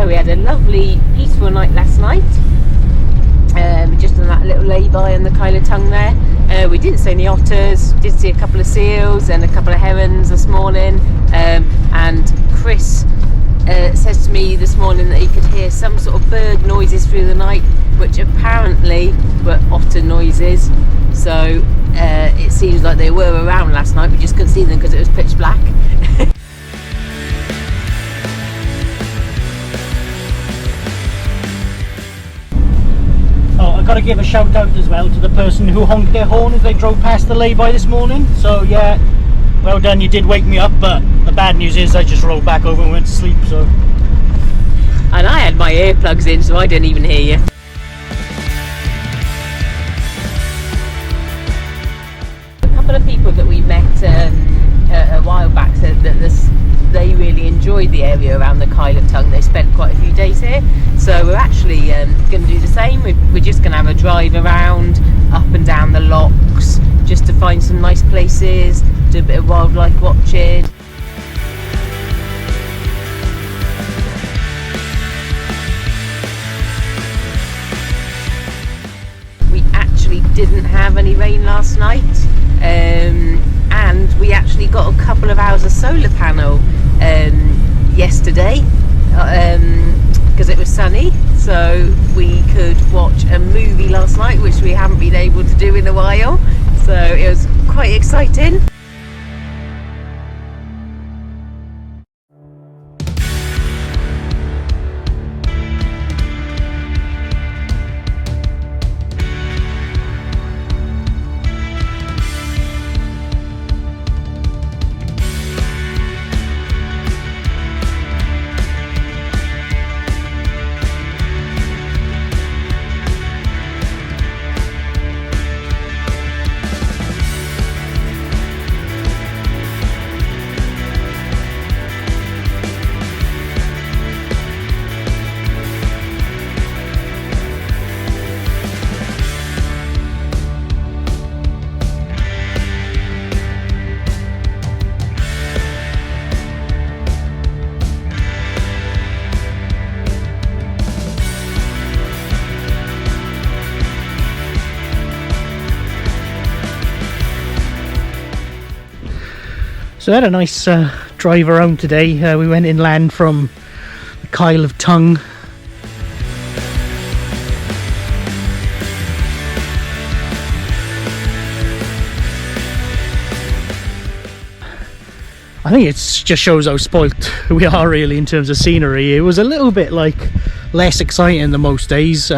we had a lovely, peaceful night last night. Just on that little lay-by on the Castle of Tongue there. We didn't see any otters, did see a couple of seals and a couple of herons this morning. And Chris says to me this morning that he could hear some sort of bird noises through the night, which apparently were otter noises. So it seems like they were around last night, we just couldn't see them because it was pitch black. Oh, I've got to give a shout out as well to the person who honked their horn as they drove past the lay-by this morning. So yeah, well done, you did wake me up, but the bad news is I just rolled back over and went to sleep, so. And I had my earplugs in, so I didn't even hear you. A couple of people that we met a while back said that they really enjoyed the area around the Castle of Tongue. They spent quite a few days here, so we're actually going to do the same. We're just going to have a drive around, up and down the locks, just to find some nice places, do a bit of wildlife watching. We actually didn't have any rain last night, and we actually got a couple of hours of solar panel yesterday because it was sunny, so we could watch a movie last night, which we haven't been able to do in a while, so it was quite exciting. So I had a nice drive around today. We went inland from the Castle of Tongue. I think it just shows how spoilt we are really in terms of scenery. It was a little bit like less exciting than most days.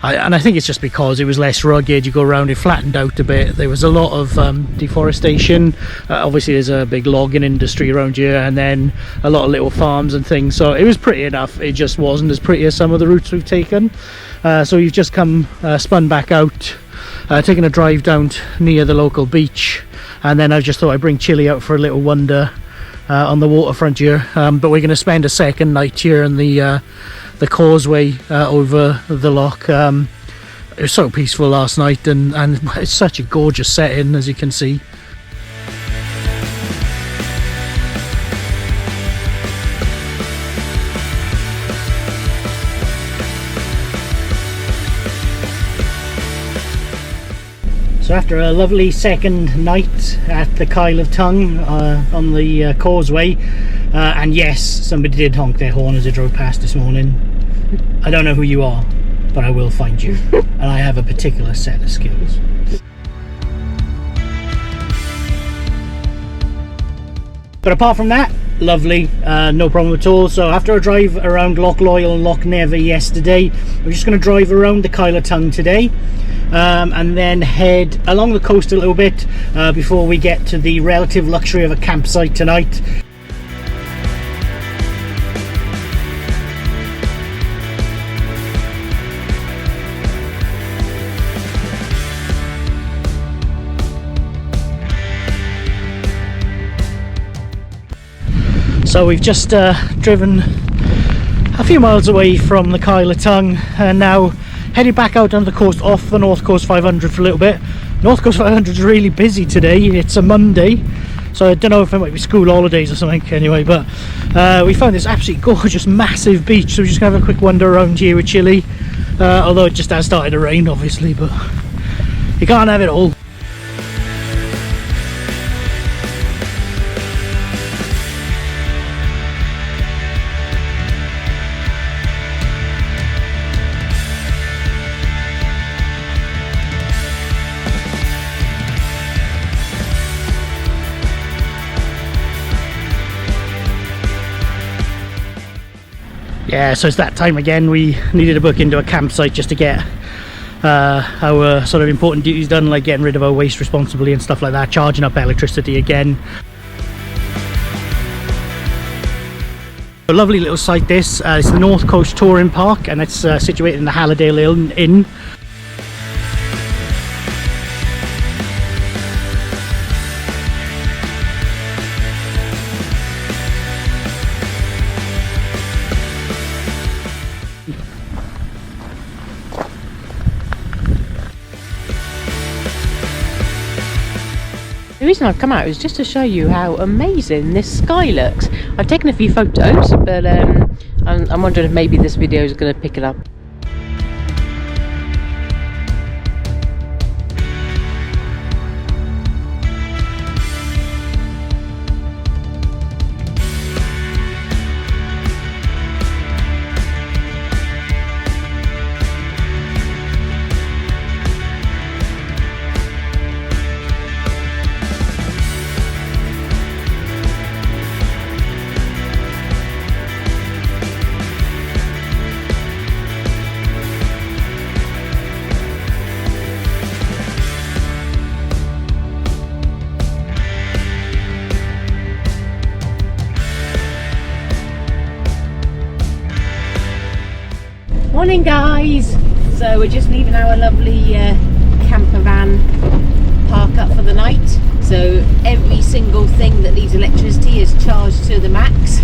And I think it's just because it was less rugged. You go around, it flattened out a bit. There was a lot of deforestation. Obviously there's a big logging industry around here, and then a lot of little farms and things, so it was pretty enough. It just wasn't as pretty as some of the routes we've taken. So we've just come spun back out, taken a drive down near the local beach, and then I just thought I'd bring Chili out for a little wander on the waterfront here. But we're going to spend a second night here in the causeway over the loch. It was so peaceful last night, and it's such a gorgeous setting, as you can see. So after a lovely second night at the Castle of Tongue on the causeway, and yes, somebody did honk their horn as I drove past this morning. I don't know who you are, but I will find you. And I have a particular set of skills. But apart from that, lovely, no problem at all. So after a drive around Loch Loyal and Loch Never yesterday, we're just going to drive around the Castle of Tongue today, and then head along the coast a little bit before we get to the relative luxury of a campsite tonight. So we've just driven a few miles away from the Castle of Tongue, and now headed back out onto the coast off the North Coast 500 for a little bit. North Coast 500 is really busy today. It's a Monday, So I don't know if it might be school holidays or something anyway, but we found this absolutely gorgeous massive beach, so we're just gonna have a quick wander around here with Chile, although it just has started to rain obviously, but you can't have it all. Yeah, so it's that time again. We needed to book into a campsite just to get our sort of important duties done, like getting rid of our waste responsibly and stuff like that, charging up electricity again. A lovely little site this. It's the North Coast Touring Park, and it's situated in the Hallidale Inn. The reason I've come out is just to show you how amazing this sky looks. I've taken a few photos, but I'm wondering if maybe this video is going to pick it up. Morning guys! So we're just leaving our lovely camper van park up for the night. So every single thing that needs electricity is charged to the max.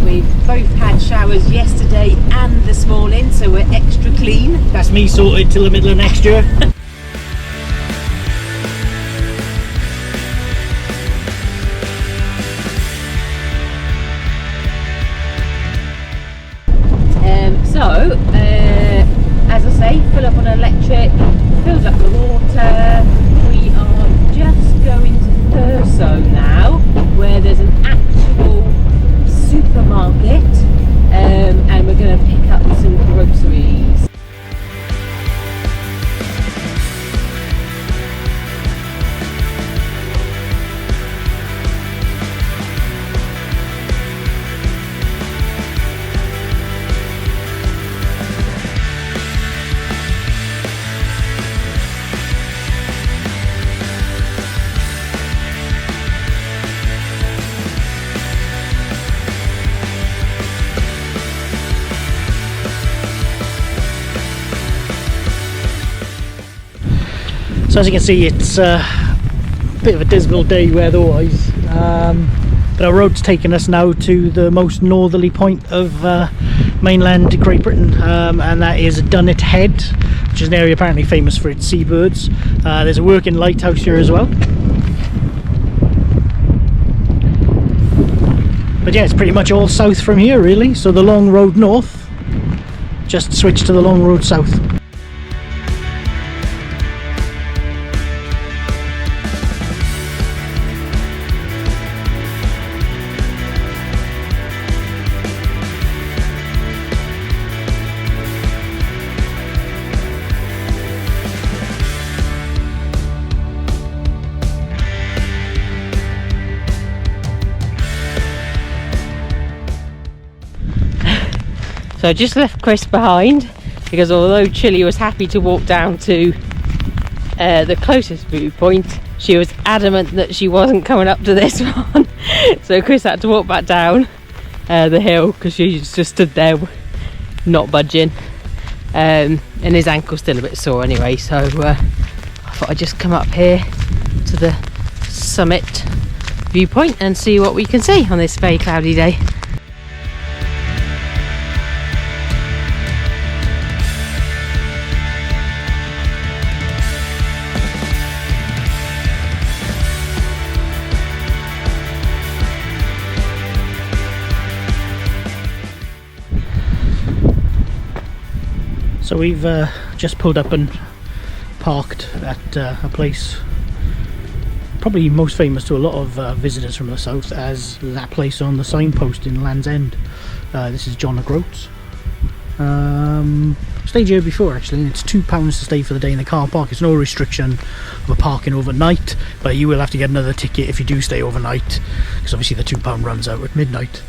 We've both had showers yesterday and this morning, so we're extra clean. That's me sorted till the middle of next year. As I say, fill up on electric, fills up the water. We are just going to Perso now, where there's an actual supermarket, and we're going to pick up some groceries. So as you can see, it's a bit of a dismal day weather-wise, but our road's taken us now to the most northerly point of mainland Great Britain, and that is Dunnet Head, which is an area apparently famous for its seabirds. There's a working lighthouse here as well. But yeah, it's pretty much all south from here really, so the long road north, just switch to the long road south. So I just left Chris behind, because although Chile was happy to walk down to the closest viewpoint, she was adamant that she wasn't coming up to this one. So Chris had to walk back down the hill, because she just stood there not budging, and his ankle's still a bit sore anyway, so I thought I'd just come up here to the summit viewpoint and see what we can see on this very cloudy day. So we've just pulled up and parked at a place probably most famous to a lot of visitors from the south as that place on the signpost in Land's End. This is John O'Groats. Stayed here before actually, and it's £2 to stay for the day in the car park. It's no restriction of a parking overnight, but you will have to get another ticket if you do stay overnight, because obviously the £2 runs out at midnight.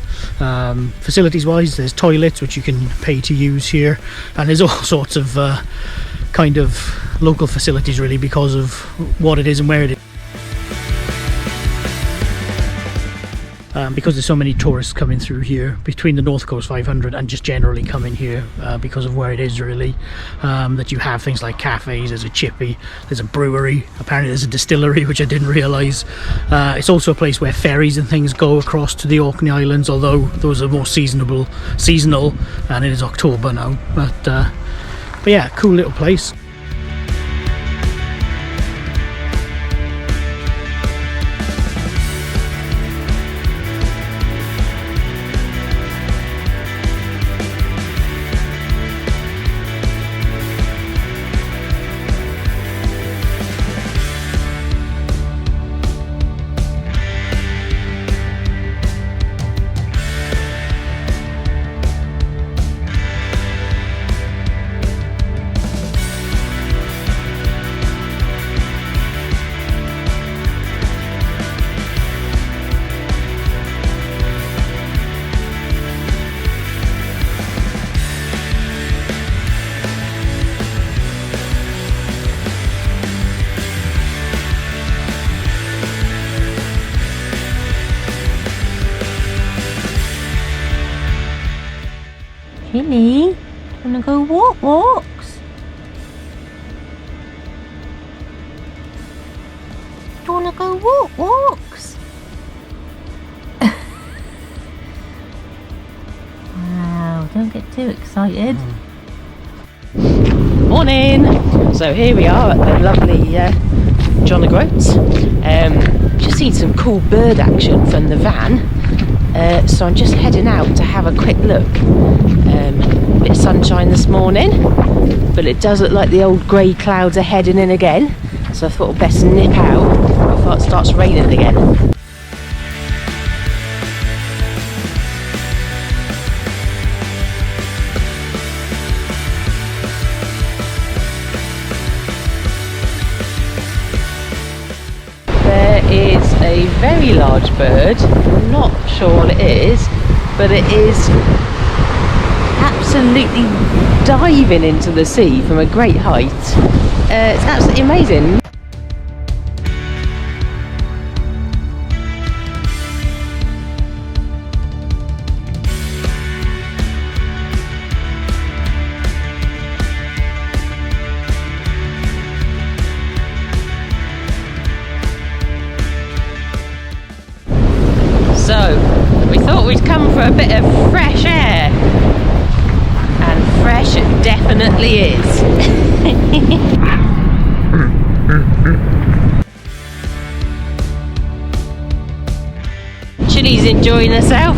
Facilities wise, there's toilets which you can pay to use here, and there's all sorts of kind of local facilities really because of what it is and where it is. Because there's so many tourists coming through here between the North Coast 500 and just generally coming here because of where it is really, that you have things like cafes, there's a chippy, there's a brewery, apparently there's a distillery which I didn't realise. It's also a place where ferries and things go across to the Orkney Islands, although those are more seasonal, and it is October now, but yeah, cool little place. Hilly, wanna go walks? Do you wanna go walks? Wow, don't get too excited. Morning! So here we are at the lovely John O'Groats. Just seen some cool bird action from the van. So I'm just heading out to have a quick look. Bit of sunshine this morning, but it does look like the old grey clouds are heading in again, so I thought I'd best nip out before it starts raining again. There is a very large bird, I'm not sure what it is, but it is absolutely diving into the sea from a great height. It's absolutely amazing. So, we thought we'd come for a bit of fresh air. And fresh it definitely is. Chili's enjoying herself.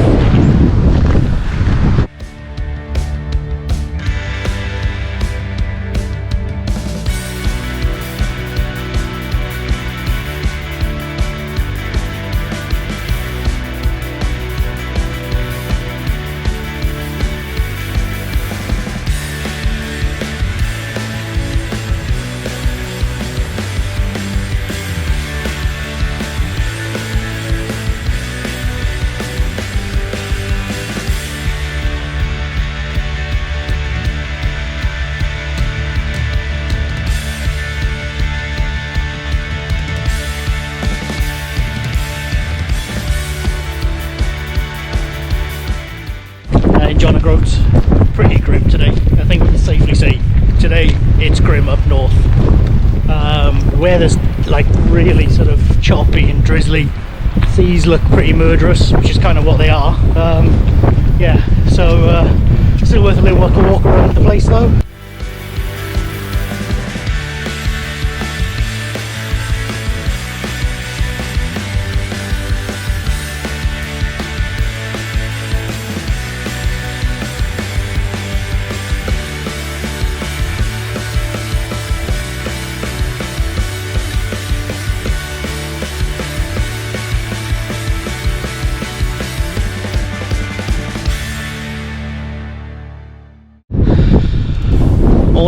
John O'Groats, pretty grim today. I think we can safely say today it's grim up north. Weather's like really sort of choppy and drizzly. Seas look pretty murderous, which is kind of what they are. Yeah, so still worth a little walk around the place though.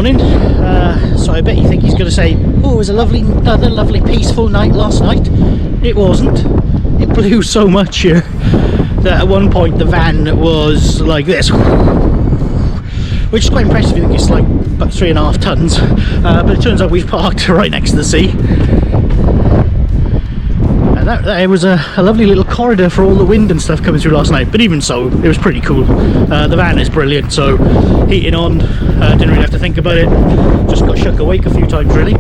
morning, so I bet you think he's going to say, oh, it was another lovely peaceful night last night. It wasn't. It blew so much here that at one point the van was like this, which is quite impressive. I think it's like about 3.5 tons, but it turns out we've parked right next to the sea. And that was a lovely little corridor for all the wind and stuff coming through last night, but even so, it was pretty cool. The van is brilliant, so heating on, didn't really have to think about it, just got shook awake a few times really.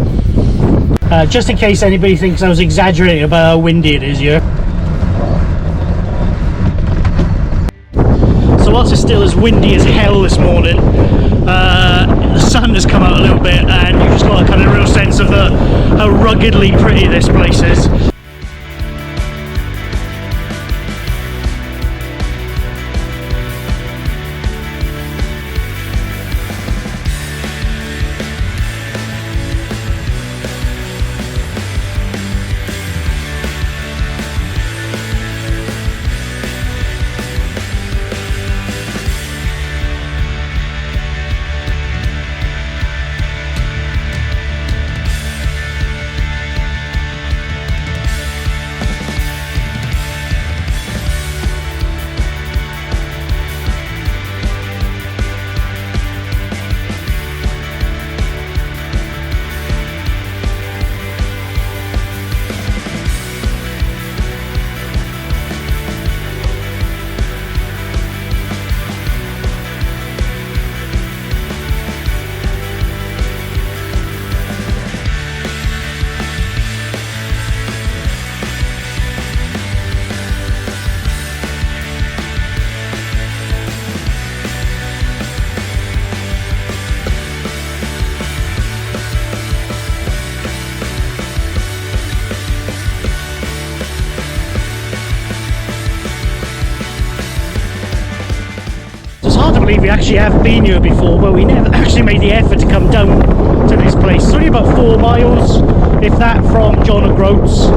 Just in case anybody thinks I was exaggerating about how windy it is here. So whilst it's still as windy as hell this morning, the sun has come out a little bit, and you've just got a kind of real sense of how ruggedly pretty this place is. I believe we actually have been here before, but we never actually made the effort to come down to this place. It's only about 4 miles, if that, from John O'Groats,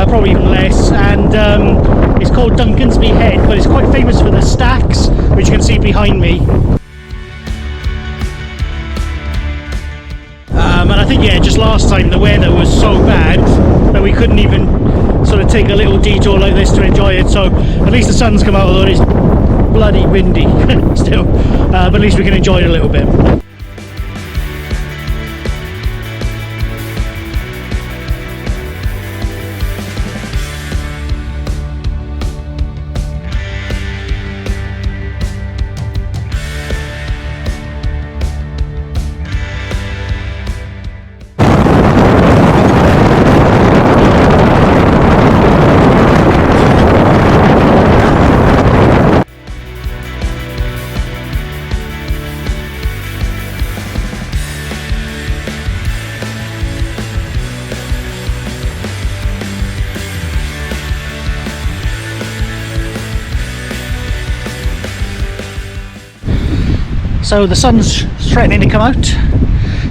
probably even less, and it's called Duncansby Head, but it's quite famous for the stacks, which you can see behind me. And I think, yeah, just last time the weather was so bad that we couldn't even sort of take a little detour like this to enjoy it, so at least the sun's come out, although it's bloody windy still, but at least we can enjoy it a little bit. So the sun's threatening to come out,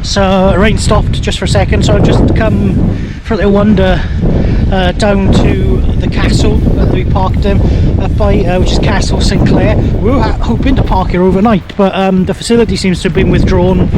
so the rain stopped just for a second, so I've just come for a little wander down to the castle that we parked up by, which is Castle St Clair. We were hoping to park here overnight, but the facility seems to have been withdrawn.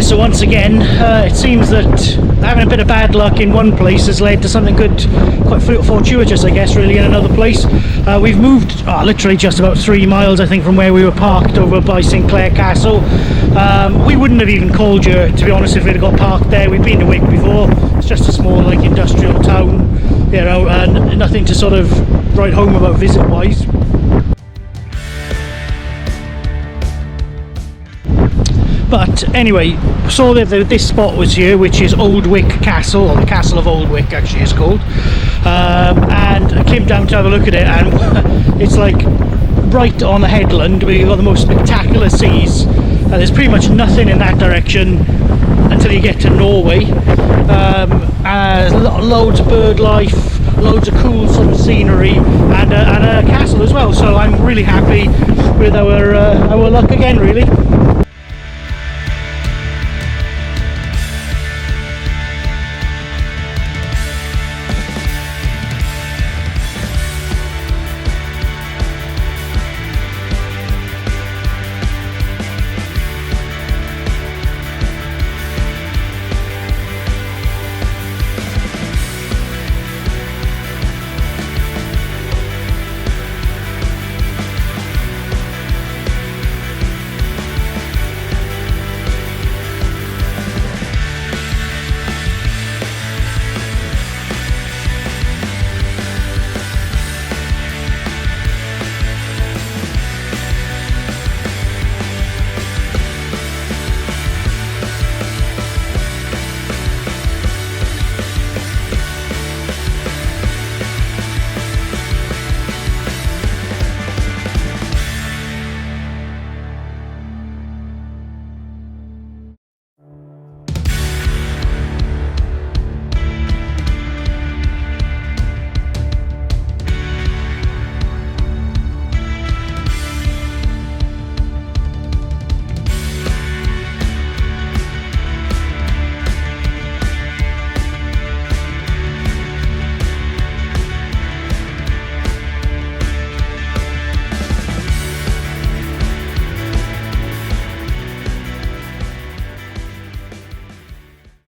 Yeah, so once again, it seems that having a bit of bad luck in one place has led to something good, quite fortuitous, I guess, really, in another place. We've moved literally just about 3 miles, I think, from where we were parked over by St Clair Castle. We wouldn't have even called you, to be honest, if we'd have got parked there. We've been to Wick before. It's just a small, like, industrial town, you know, and nothing to sort of write home about visit-wise. But anyway, saw that this spot was here, which is Old Wick Castle, or the Castle of Old Wick actually is called, and I came down to have a look at it, and it's like right on the headland where you've got the most spectacular seas. There's pretty much nothing in that direction until you get to Norway. Loads of bird life, loads of cool sort of scenery, and a castle as well, so I'm really happy with our luck again, really.